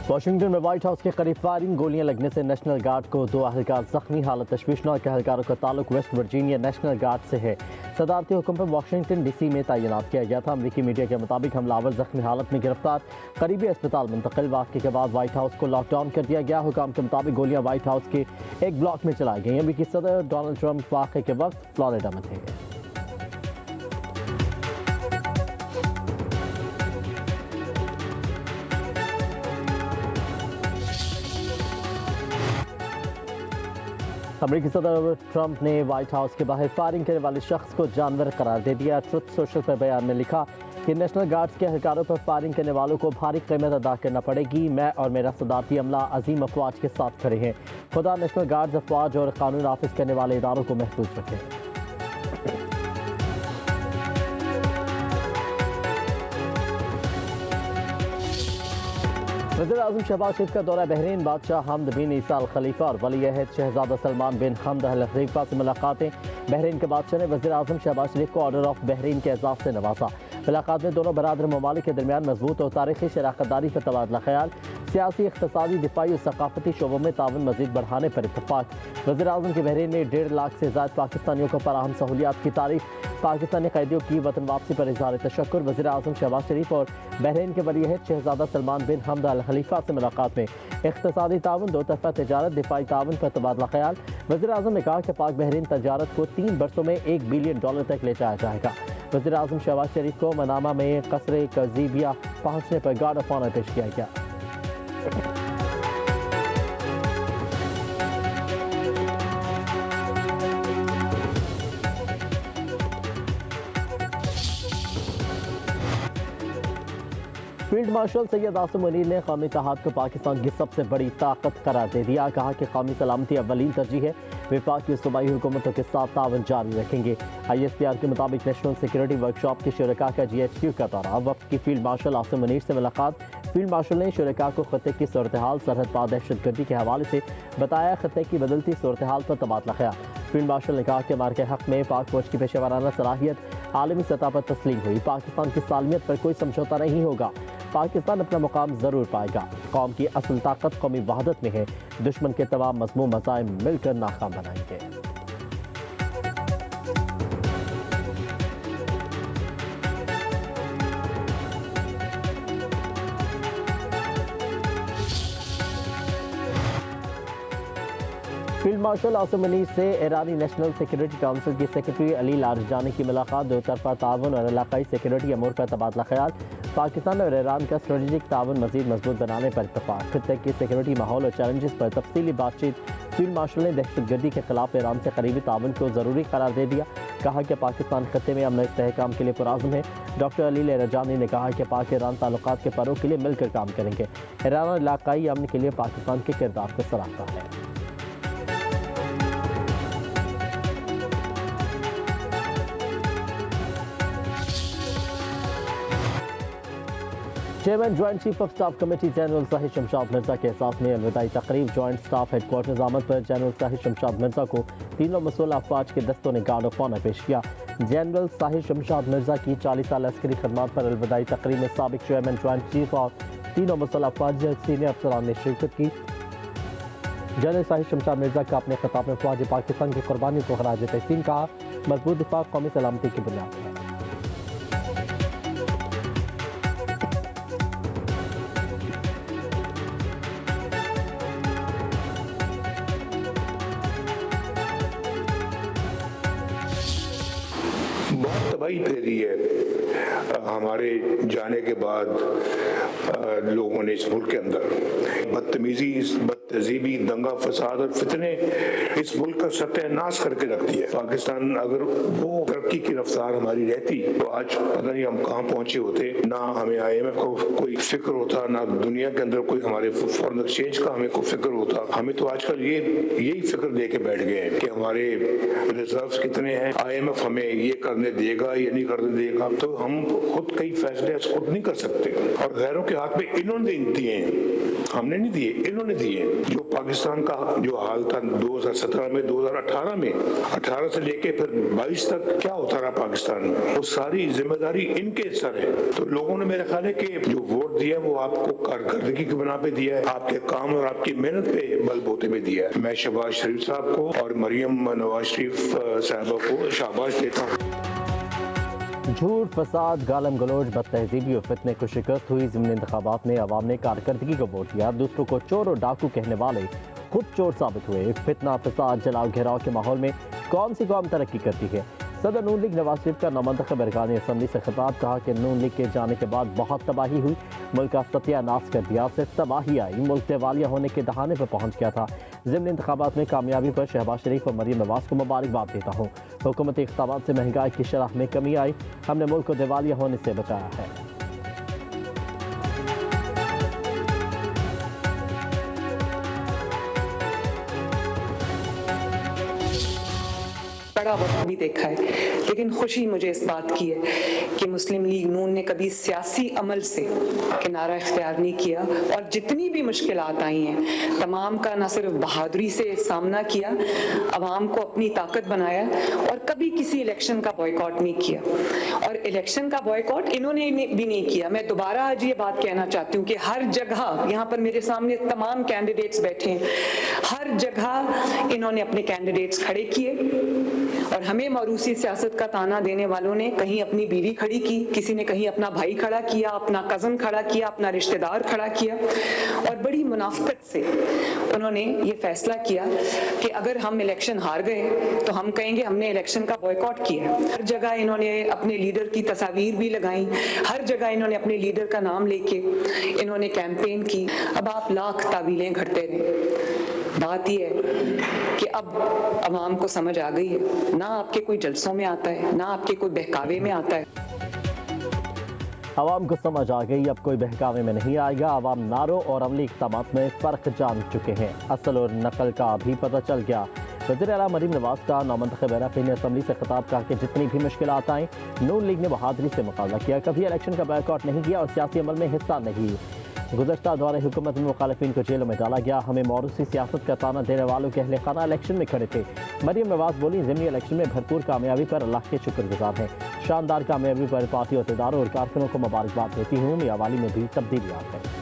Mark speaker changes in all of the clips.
Speaker 1: Washington में white house के करीब फायरिंग, गोलियां लगने से नेशनल गार्ड को 2 अहलकार जख्मी। हालत तशवीशनाक। अहलकारों का ताल्लुक वेस्ट वर्जीनिया नेशनल गार्ड से है। सदारती हुक्म पर वाशिंगटन डीसी में तैनात किया गया था। अमरीकी मीडिया के मुताबिक हमलावर जख्मी हालत में गिरफ्तार, करीबी अस्पताल मुंतकिल। वाक़े के बाद व्हाइट हाउस को लॉकडाउन कर दिया गया। हुकाम के मुताबिक गोलियां व्हाइट हाउस के एक ब्लॉक में चलाई गई। अमरीकी सदर डोनाल्ड ट्रंप वाक़े के वक्त फ्लोरिडा में थे। अमरीकी सदर ट्रंप ने व्हाइट हाउस के बाहर फायरिंग करने वाले शख्स को जानवर करार दे दिया। ट्रुथ सोशल पर बयान में लिखा कि नेशनल गार्ड्स के अहलकारों पर फायरिंग करने वालों को भारी कीमत अदा करना पड़ेगी। मैं और मेरा सदारती अमला अजीम अफवाज के साथ खड़े हैं। खुदा नेशनल गार्ड्स, अफवाज और कानून नाफिज करने वाले इदारों को महफूज रखें। वज़ीर-ए-आज़म शहबाज शरीफ का दौरा बहरीन। बादशाह हमद बिन ईसा अल खलीफा और वली-ए-अहद शहजादा सलमान बिन हमद अल खलीफा से मुलाकातें। बहरीन के बादशाह ने वज़ीर-ए-आज़म शहबाज शरीफ को ऑर्डर ऑफ बहरीन के एजाज़ से नवाजा। मुलाकात में दोनों बरादर ममालिक के दरमियान मजबूत और तारीखी शराकतदारी पर तबादला ख्याल, सियासी, इक़्तिसादी, दिफाई और सकाफती शोबों में ताउन मज़ीद बढ़ाने पर इत्तफाक। वज़ीर-ए-आज़म के बहरीन में 1.5 लाख से ज़ायद पाकिस्तानियों को फराहम सहूलियात की तारीफ। पाकिस्तानी कैदियों की वतन वापसी पर इज़हार तशक्कुर। वज़ीर-ए-आज़म शहबाज शरीफ और बहरीन के वली-ए-अहद शहजादा सलमान बिन हमद अल खलीफा से मुलाकात में इक़्तिसादी ताउन, दो तरफ़ा तजारत, दिफाई ताउन पर तबादला ख्याल। वज़ीर-ए-आज़म ने कहा कि पाक बहरीन तजारत को 3 बरसों में $1 बिलियन तक ले जाया जाएगा। वज़ीर-ए-आज़म शहबाज शरीफ को मनामा में कसरे कज़ीबिया पहुँचने पर गार्ड ऑफ ऑनर पेश किया गया। फील्ड मार्शल सैयद आसिम मुनीर ने कौमी इत्तेहाद को पाकिस्तान की सबसे बड़ी ताकत करार दे दिया। कहा कि कौमी सलामती अव्वलीन तरजीह है। विफाक की सूबाई हुकूमतों के साथ तावन जारी रखेंगे। ISPR के मुताबिक नेशनल सिक्योरिटी वर्कशॉप के शुरका का GHQ का दौरा। वक्त की फील्ड मार्शल आसिम मुनीर से मुलाकात। फील्ड मार्शल ने शुरका को खत्े की सूरत हाल, सरहद पार दहशतगर्दी के हवाले से बताया। खत्े की बदलती सूरत हाल पर तबादला ख्याल। फील्ड मार्शल ने कहा कि मार के हक में पाक फौज की पेशेवराना सलाहियत आलमी सतह पर तस्लीम हुई। पाकिस्तान की सालमियत पर कोई समझौता नहीं होगा। पाकिस्तान अपना मुकाम जरूर पाएगा। कौम की असल ताकत कौमी वहदत में है। दुश्मन के तमाम मज़मूम मज़ाइम मिलकर नाकाम बनाएंगे। फील्ड मार्शल आसिम मुनीर से ईरानी नेशनल सिक्योरिटी काउंसिल की सेक्रेटरी अली लारजानी की मुलाकात। दो तरफा ताउन और इलाकाई सिक्योरिटी अमूर पर तबादला ख्याल। पाकिस्तान और ईरान का स्ट्रेटेजिक ताउन मज़ीद मजबूत बनाने पर इत्तफाक। खत्े के सिक्योरिटी माहौल और चैलेंजेस पर तफसीली बातचीत। फील्ड मार्शल ने दहशतगर्दी के खिलाफ ईरान से करीबी ताउन को ज़रूरी करार दे दिया। कहा कि पाकिस्तान खत्े में अमन इस्तेहकाम के लिए पुरअज़्म है। डॉक्टर अली लारजानी ने कहा कि पाक ईरान ताल्लुकात के फ़रोग़ के लिए मिलकर काम करेंगे। ईरान और इलाकाई अमन के लिए पाकिस्तान के किरदार को सराहता है। Chairman joint chief of staff committee general Shahid Shamshad Mirza के एहसास में अलविदाई तकरीब। ज्वाइंट स्टाफ हेडक्वार्टर्स आमद पर जनरल साहिद शमशाद मिर्जा को तीनों मसूल अफवाज के दस्तों ने गार्ड ऑफ ऑनर पेश किया। जनरल साहिद शमशाद मिर्जा की 40 साल अस्करी खदमात पर अलविदाई तकरीब में साबिक चेयरमैन ज्वाइंट चीफ और तीनों मसूल अफवाज सीनियर अफसरान ने शिरकत की। जनरल साहिद शमशाद मिर्जा का अपने खिताब में फौज पाकिस्तान की कुर्बानी को खराज तहसीन कहा। मजबूत दिफा कौमी सलामती की बुनियाद है।
Speaker 2: बहुत तबाही फैली है हमारे जाने के बाद लोगों ने इस मुल्क के अंदर बदतमीजी, बदतहजीबी, दंगा फसाद और फितने इस मुल्क का सत्यानाश करके रख दिया। पाकिस्तान अगर वो तरक्की की रफ्तार हमारी रहती तो आज पता नहीं हम कहाँ पहुंचे होते। ना हमें IMF को कोई फिक्र होता, ना दुनिया के अंदर कोई हमारे फॉरेन एक्सचेंज का हमें कोई फिक्र होता। हमें तो आजकल यही फिक्र दे के बैठ गए हैं कि हमारे रिजर्व्स कितने हैं, IMF हमें ये करने देगा या नहीं करने देगा। तो हम खुद कई फैसले खुद नहीं कर सकते और गैरों के हाथ में इन्होंने दिए हैं, हमने नहीं दिए, इन्होंने दिए। जो पाकिस्तान का जो हाल था 2017 में, 2018 में, 18 से लेके फिर 22 तक क्या होता रहा पाकिस्तान में, वो सारी जिम्मेदारी इनके सर है। तो लोगों ने मेरा ख्याल है कि जो वोट दिया वो आपको कारकर्दगी की बना पे दिया है, आपके काम और आपकी मेहनत पे बलबूते पे दिया है। मैं शहबाज शरीफ साहब को और मरियम नवाज शरीफ साहबा को शाबाश देता हूँ।
Speaker 1: झूठ, फसाद, गालम गलोच, बदतहजीबी और फितने को शिकस्त हुई। ज़िमनी इंतखाबात में अवाम ने कारकर्दगी को वोट दिया। दूसरों को चोर और डाकू कहने वाले खुद चोर साबित हुए। फितना, फसाद, जलाओ घेराव के माहौल में कौन सी कौम तरक्की करती है? सदर नून लीग नवाज शरीफ का नामंतखब अरकान असम्बली से खिताब। कहा कि नून लीग के जाने के बाद बहुत तबाही हुई, मुल्क का सत्यानाश कर दिया, सिर्फ तबाही आई, मुल्क दिवालिया होने के दहाने पर पहुंच गया था। ज़िमनी इंतखाबात में कामयाबी पर शहबाज शरीफ और मरियम नवाज को मुबारकबाद देता हूँ। हुकूमती इक़दामात से महंगाई की शरह में कमी आई, हमने मुल्क को दिवालिया होने से बचाया है।
Speaker 3: बड़ा वक्त भी देखा है, लेकिन खुशी मुझे इस बात की है कि मुस्लिम लीग नून ने कभी सियासी अमल से किनारा इख्तियार नहीं किया और जितनी भी मुश्किलात आई हैं तमाम का न सिर्फ बहादुरी से सामना किया, अवाम को अपनी ताकत बनाया और कभी किसी इलेक्शन का बॉयकॉट नहीं किया। और इलेक्शन का बॉयकॉट इन्होंने भी नहीं किया। मैं दोबारा आज ये बात कहना चाहती हूँ कि हर जगह, यहाँ पर मेरे सामने तमाम कैंडिडेट्स बैठे हैं, हर जगह इन्होंने अपने कैंडिडेट्स खड़े किए और हमें मरूसी सियासत का ताना देने वालों ने कहीं अपनी बीवी खड़ी की, किसी ने कहीं अपना भाई खड़ा किया, अपना कजन खड़ा किया, अपना रिश्तेदार खड़ा किया और बड़ी मुनाफिकत से उन्होंने ये फैसला किया कि अगर हम इलेक्शन हार गए तो हम कहेंगे हमने इलेक्शन का बॉयकॉट किया। हर जगह इन्होंने अपने लीडर की तस्वीर भी लगाई, हर जगह इन्होंने अपने लीडर का नाम लेके इन्होंने कैंपेन की। अब आप लाख तावीलें घड़ते रहे, बात यह है कि अब अवाम को समझ आ गई है, ना आपके कोई जलसों में आता है, ना आपके कोई बहकावे में आता है।
Speaker 1: अवाम को समझ आ गई, अब कोई बहकावे में नहीं आएगा। अवाम नारों और अमली इक़दामात में फ़र्क जान चुके हैं, असल और नकल का भी पता चल गया। वज़ीर आला मरीम नवाज का नामंतखब अरकान असम्बली से खिताब। कहा कि जितनी भी मुश्किलात आएँ नून लीग ने बहादुरी से मुकाबला किया, कभी इलेक्शन का बॉयकॉट नहीं किया और सियासी अमल में हिस्सा नहीं। गुज़श्ता दौरे हुकूमत में मुखालिफिन को जेलों में डाला गया, हमें मौरूसी सियासत का ताना देने वालों के अहले खाना इलेक्शन में खड़े थे। मरियम नवाज बोली, ज़िमनी इलेक्शन में भरपूर कामयाबी पर अल्लाह के शुक्रगुजार हैं। शानदार कामयाबी पर पार्टी अहदेदारों और कारकुनों को मुबारकबाद देती हूँ। मियावाली में भी तब्दीली आ गई।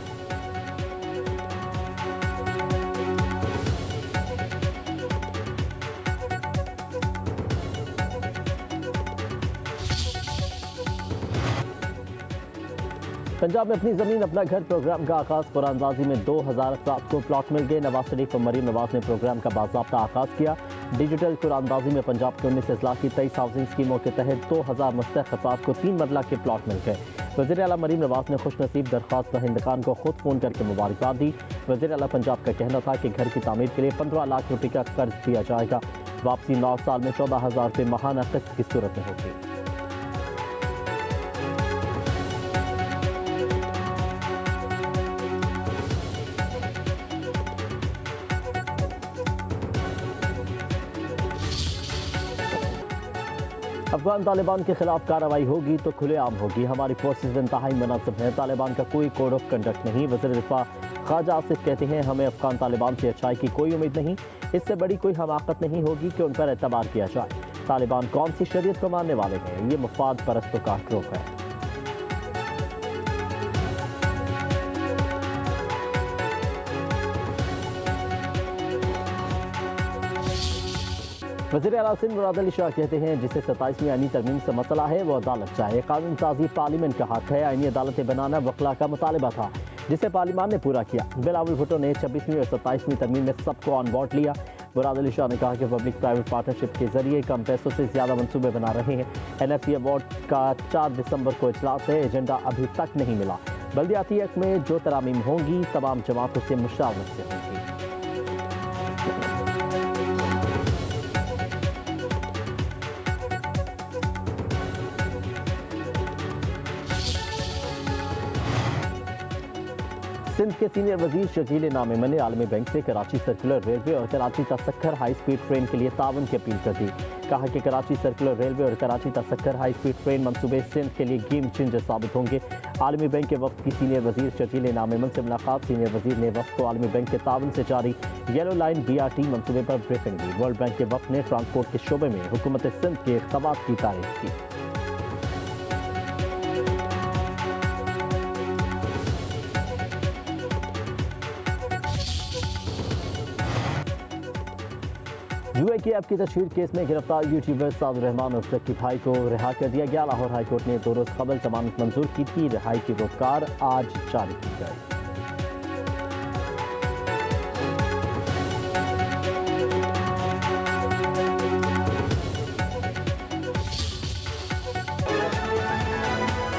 Speaker 1: पंजाब में अपनी ज़मीन अपना घर प्रोग्राम का आगाज़। कुरानबाजी में 2000 अफराद को प्लॉट मिल गए। नवाज शरीफ और मरीम नवाज ने प्रोग्राम का बाज़ाब्ता आगाज़ किया। डिजिटल कुरानबाजी में पंजाब के 19 अजला की 23 हाउसिंग स्कीमों के तहत 2000 मुस्तहक़ अफराद को 3 मरला के प्लॉट मिल गए। वज़ीर आला मरीम नवाज ने खुश नसीब दरख्वास्त दहिंदगान को खुद फ़ोन करके मुबारकबाद दी। वज़ीर आला पंजाब का कहना था कि घर की तामीर के लिए 15 लाख रुपये का कर्ज दिया जाएगा। वापसी 9 साल में 14,000 रुपये माहाना किस्त की सूरत में होगी। अफगान तालिबान के खिलाफ कार्रवाई होगी तो खुलेआम होगी। हमारी फोर्सेज इंतहाई मुनासिब हैं, तालिबान का कोई कोड ऑफ कंडक्ट नहीं। वज़ीर दिफा ख्वाजा आसिफ कहते हैं, हमें अफगान तालिबान से अच्छाई की कोई उम्मीद नहीं, इससे बड़ी कोई हमाकत नहीं होगी कि उन पर एतबार किया जाए। तालिबान कौन सी शरीयत को मानने वाले हैं? ये मुफाद परस्तों का ग्रुप है। वज़ीर आला सिंध मुराद अली शाह कहते हैं, जिसे 27वीं आईनी तरमीम से मसला है वो अदालत चाहे। कानून साजी पार्लियामेंट का हक है। आईनी अदालतें बनाना वकला का मुतालबा था जिसे पार्लियामान ने पूरा किया। बिलावल भुट्टो ने 26वीं और 27वीं तरमीम में सबको ऑन बोर्ड लिया। मुराद अली शाह ने कहा कि पब्लिक प्राइवेट पार्टनरशिप के जरिए कम पैसों से ज़्यादा मनसूबे बना रहे हैं। NFC अवार्ड का 4 दिसंबर को इजलास है, एजेंडा अभी तक नहीं मिला। बल्दियाती हक में जो तरामीम होंगी तमाम जमातों से मुशावरत से होंगी। सिंध के सीनियर वजीर शकील नामिमन ने आलमी बैंक से कराची सर्कुलर रेलवे और कराची तसक्खर हाई स्पीड ट्रेन के लिए ताउन की अपील कर दी। कहा कि कराची सर्कुलर रेलवे और कराची तसक्खर हाई स्पीड ट्रेन मंसूबे सिंध के लिए गेम चेंजर साबित होंगे। आलमी बैंक के वक्त की सीनियर वजीर शकील नामिमन से मुलाकात। सीनियर वजीर ने वक्त को आलमी बैंक के ताउन से जारी येलो लाइन BRT मंसूबे पर ब्रीफिंग दी। वर्ल्ड बैंक के वक्त ने ट्रांसपोर्ट के शोबे में हुकूमत सिंध के इक़दामात की तारीफ की। जुए की ऐप की तशहीर केस में गिरफ्तार यूट्यूबर साद रहमान और शकीब भाई को रिहा कर दिया गया। लाहौर हाईकोर्ट ने 2 रोज़ कबल जमानत मंजूर की थी। रिहाई की रोककार आज जारी की गई।